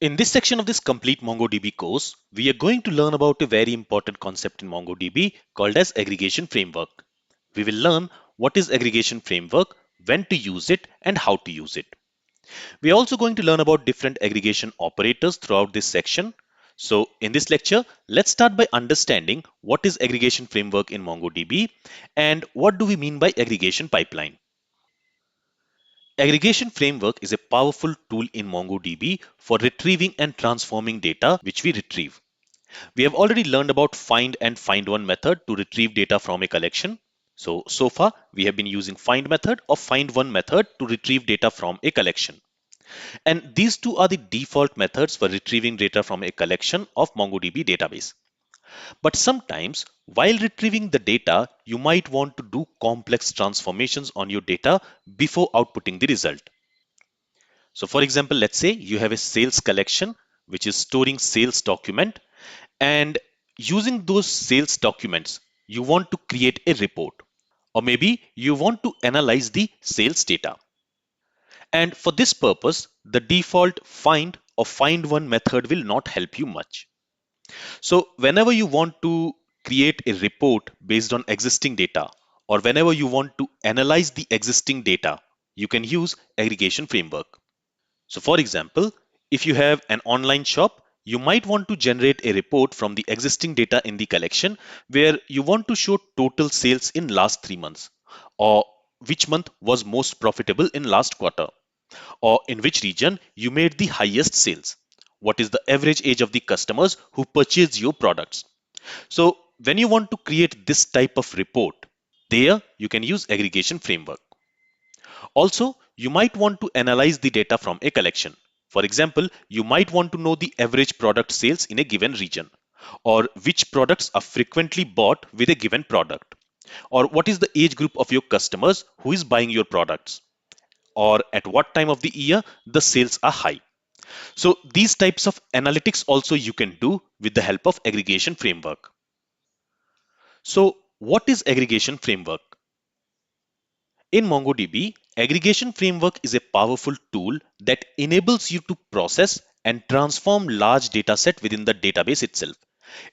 In this section of this complete MongoDB course, we are going to learn about a very important concept in MongoDB called as aggregation framework. We will learn what is aggregation framework, when to use it, and how to use it. We are also going to learn about different aggregation operators throughout this section. So in this lecture, let's start by understanding what is aggregation framework in MongoDB and what do we mean by aggregation pipeline. Aggregation framework is a powerful tool in MongoDB for retrieving and transforming data which we retrieve. We have already learned about find and find one method to retrieve data from a collection. So far we have been using find method or find one method to retrieve data from a collection. And these two are the default methods for retrieving data from a collection of MongoDB database. But sometimes while retrieving the data, you might want to do complex transformations on your data before outputting the result. So for example, let's say you have a sales collection which is storing sales document, and using those sales documents, you want to create a report, or maybe you want to analyze the sales data. And for this purpose, the default find or find one method will not help you much. So whenever you want to create a report based on existing data, or whenever you want to analyze the existing data, you can use aggregation framework. So for example, if you have an online shop, you might want to generate a report from the existing data in the collection where you want to show total sales in last 3 months, or which month was most profitable in last quarter, or in which region you made the highest sales. What is the average age of the customers who purchase your products? So when you want to create this type of report, there you can use aggregation framework. Also, you might want to analyze the data from a collection. For example, you might want to know the average product sales in a given region, or which products are frequently bought with a given product, or what is the age group of your customers who is buying your products, or at what time of the year the sales are high. So these types of analytics also you can do with the help of aggregation framework. So what is aggregation framework? In MongoDB, aggregation framework is a powerful tool that enables you to process and transform large dataset within the database itself.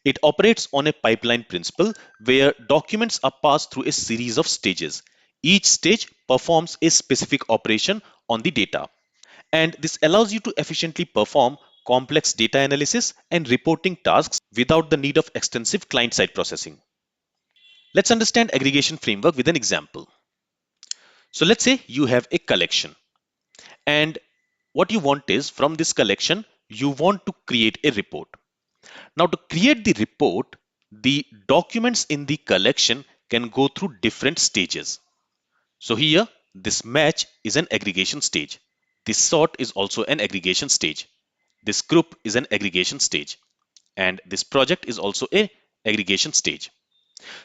It operates on a pipeline principle where documents are passed through a series of stages. Each stage performs a specific operation on the data, and this allows you to efficiently perform complex data analysis and reporting tasks without the need of extensive client-side processing. Let's understand aggregation framework with an example. So let's say you have a collection, and what you want is from this collection, you want to create a report. Now to create the report, the documents in the collection can go through different stages. So here, this match is an aggregation stage. This sort is also an aggregation stage. This group is an aggregation stage. And this project is also a aggregation stage.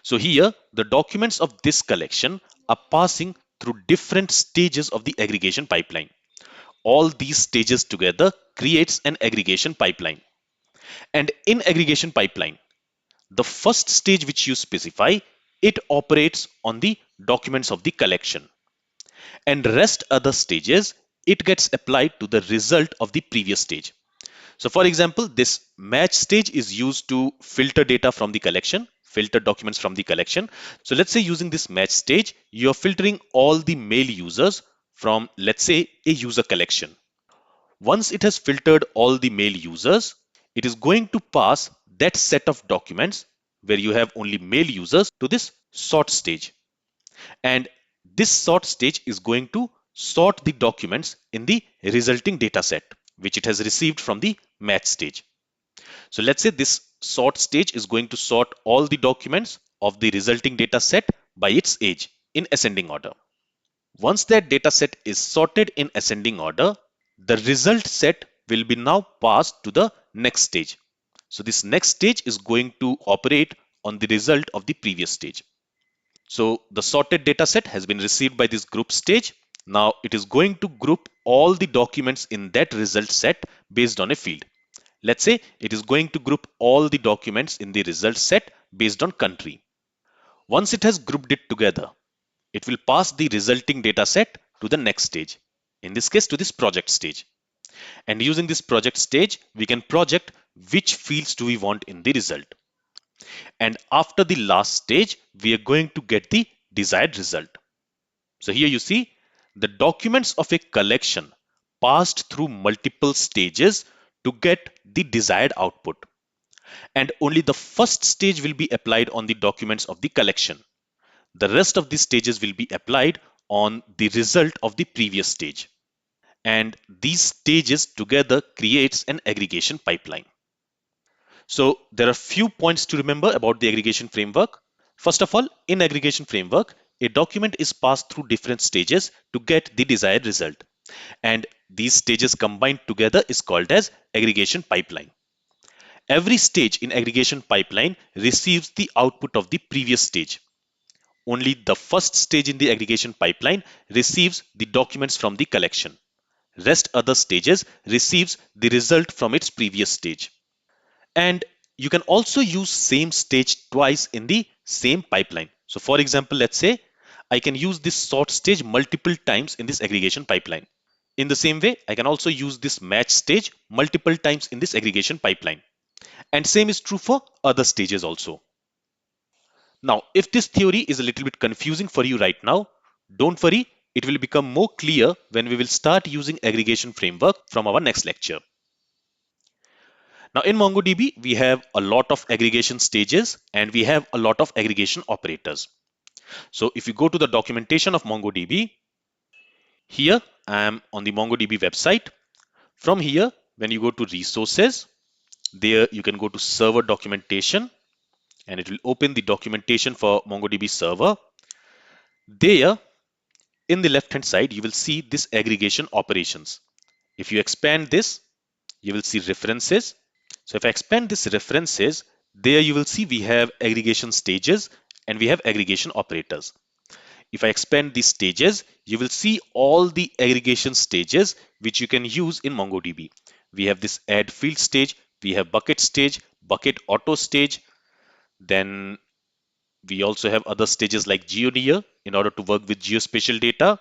So here, the documents of this collection are passing through different stages of the aggregation pipeline. All these stages together creates an aggregation pipeline. And in aggregation pipeline, the first stage which you specify, it operates on the documents of the collection. And rest other stages, it gets applied to the result of the previous stage. So for example, this match stage is used to filter data from the collection, filter documents from the collection. So let's say using this match stage, you're filtering all the mail users from, let's say, a user collection. Once it has filtered all the mail users, it is going to pass that set of documents where you have only mail users to this sort stage. And this sort stage is going to sort the documents in the resulting data set, which it has received from the match stage. So let's say this sort stage is going to sort all the documents of the resulting data set by its age in ascending order. Once that data set is sorted in ascending order, the result set will be now passed to the next stage. So this next stage is going to operate on the result of the previous stage. So the sorted data set has been received by this group stage. Now it is going to group all the documents in that result set based on a field. Let's say it is going to group all the documents in the result set based on country. Once it has grouped it together, it will pass the resulting data set to the next stage, in this case to this project stage. And using this project stage, we can project which fields do we want in the result. And after the last stage, we are going to get the desired result. So here you see the documents of a collection passed through multiple stages to get the desired output. And only the first stage will be applied on the documents of the collection. The rest of the stages will be applied on the result of the previous stage. And these stages together creates an aggregation pipeline. So there are few points to remember about the aggregation framework. First of all, in aggregation framework, a document is passed through different stages to get the desired result. And these stages combined together is called as aggregation pipeline. Every stage in aggregation pipeline receives the output of the previous stage. Only the first stage in the aggregation pipeline receives the documents from the collection. Rest other stages receives the result from its previous stage. And you can also use same stage twice in the same pipeline. So for example, let's say I can use this sort stage multiple times in this aggregation pipeline. In the same way, I can also use this match stage multiple times in this aggregation pipeline. And same is true for other stages also. Now, if this theory is a little bit confusing for you right now, don't worry, it will become more clear when we will start using aggregation framework from our next lecture. Now in MongoDB, we have a lot of aggregation stages and we have a lot of aggregation operators. So if you go to the documentation of MongoDB, here I am on the MongoDB website. From here, when you go to resources, there you can go to server documentation and it will open the documentation for MongoDB server. There in the left hand side, you will see this aggregation operations. If you expand this, you will see references. So if I expand this references, there you will see we have aggregation stages and we have aggregation operators. If I expand these stages, you will see all the aggregation stages which you can use in MongoDB. We have this add field stage, we have bucket stage, bucket auto stage. Then we also have other stages like geoneer in order to work with geospatial data.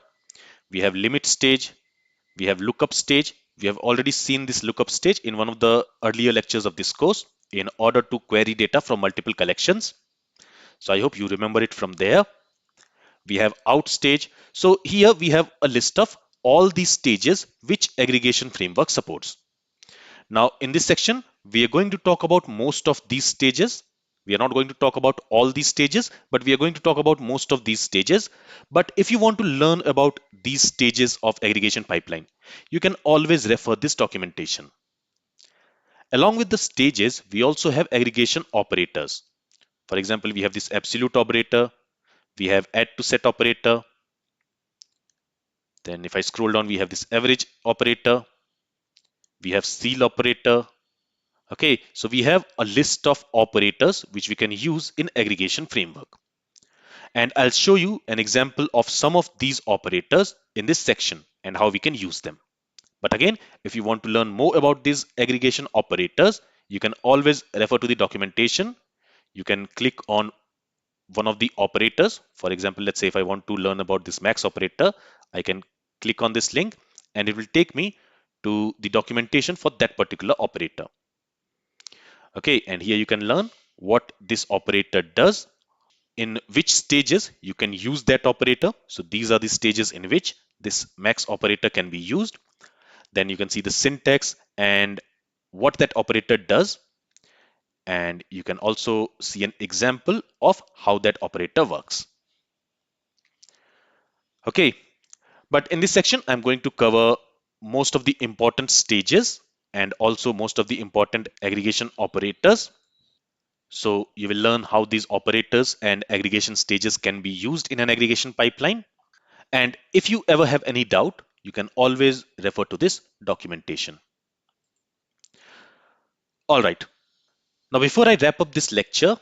We have limit stage, we have lookup stage. We have already seen this lookup stage in one of the earlier lectures of this course in order to query data from multiple collections. So I hope you remember it from there. We have out stage. So here we have a list of all these stages which aggregation framework supports. Now in this section, we are going to talk about most of these stages. We are not going to talk about all these stages, but we are going to talk about most of these stages. But if you want to learn about these stages of aggregation pipeline, you can always refer this documentation. Along with the stages, we also have aggregation operators. For example, we have this absolute operator, we have add to set operator. Then if I scroll down, we have this average operator, we have ceil operator. Okay, so we have a list of operators which we can use in aggregation framework. And I'll show you an example of some of these operators in this section and how we can use them. But again, if you want to learn more about these aggregation operators, you can always refer to the documentation. You can click on one of the operators. For example, let's say if I want to learn about this max operator, I can click on this link and it will take me to the documentation for that particular operator. Okay, and here you can learn what this operator does, in which stages you can use that operator. So these are the stages in which this max operator can be used. Then you can see the syntax and what that operator does. And you can also see an example of how that operator works. Okay, but in this section, I'm going to cover most of the important stages and also most of the important aggregation operators. So you will learn how these operators and aggregation stages can be used in an aggregation pipeline. And if you ever have any doubt, you can always refer to this documentation. All right. Now, before I wrap up this lecture,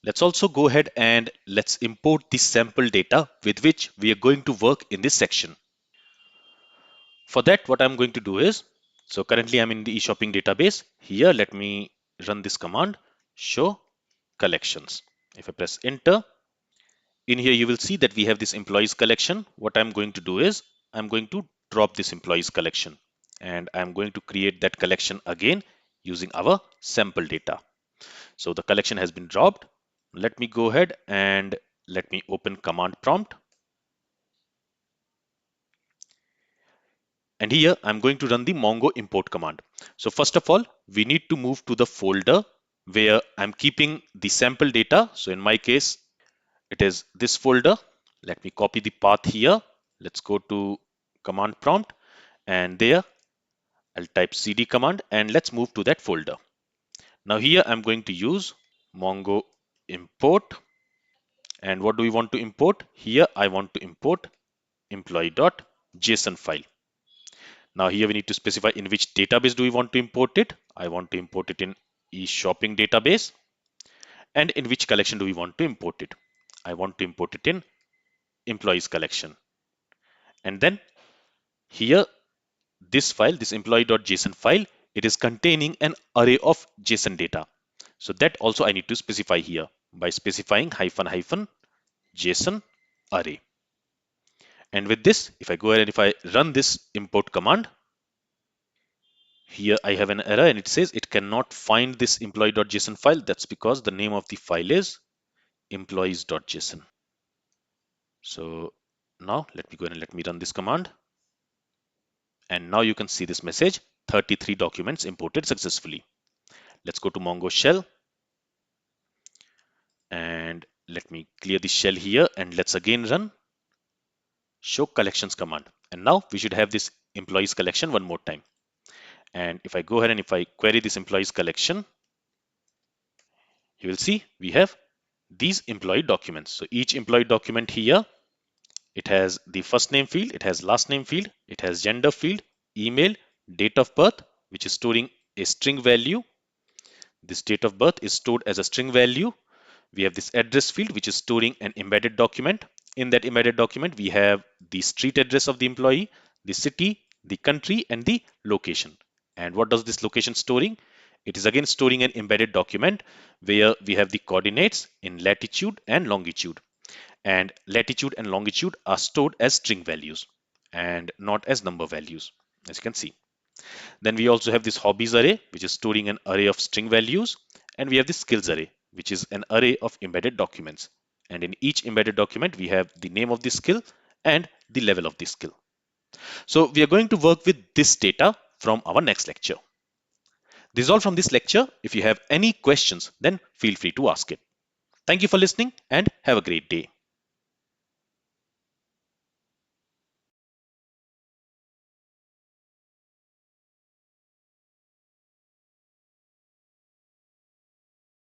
let's also go ahead and let's import the sample data with which we are going to work in this section. For that, what I'm going to do is, so currently I'm in the e-shopping database. Here, let me run this command, show collections. If I press enter, in here you will see that we have this employees collection. What I'm going to do is, I'm going to drop this employees collection. and I'm going to create that collection again using our sample data. So the collection has been dropped. Let me go ahead and let me open command prompt. And here I'm going to run the Mongo import command. So first of all, we need to move to the folder where I'm keeping the sample data. So in my case, it is this folder. Let me copy the path here. Let's go to command prompt, and there I'll type cd command, and let's move to that folder. Now here I'm going to use Mongo import. And what do we want to import? Here I want to import employee.json file. Now here we need to specify in which database do we want to import it. I want to import it in e-shopping database. And in which collection do we want to import it? I want to import it in employees collection. And then here, this file, this employee.json file, it is containing an array of JSON data. So that also I need to specify here by specifying ---- JSON array. And with this, if I go ahead and if I run this import command, here I have an error and it says it cannot find this employee.json file. That's because the name of the file is employees.json. So now let me go ahead and let me run this command. And now you can see this message, 33 documents imported successfully. Let's go to Mongo shell. And let me clear the shell here, and let's again run show collections command. And now we should have this employees collection one more time. And if I go ahead and if I query this employees collection, you will see we have these employee documents. So each employee document here, it has the first name field, it has last name field, it has gender field, email, date of birth, which is storing a string value. This date of birth is stored as a string value. We have this address field, which is storing an embedded document. In that embedded document, we have the street address of the employee, the city, the country, and the location. And what does this location storing? It is again storing an embedded document where we have the coordinates in latitude and longitude. And latitude and longitude are stored as string values and not as number values, as you can see. Then we also have this hobbies array, which is storing an array of string values. And we have the skills array, which is an array of embedded documents. And in each embedded document, we have the name of the skill and the level of the skill. So we are going to work with this data from our next lecture. This is all from this lecture. If you have any questions, then feel free to ask it. Thank you for listening and have a great day.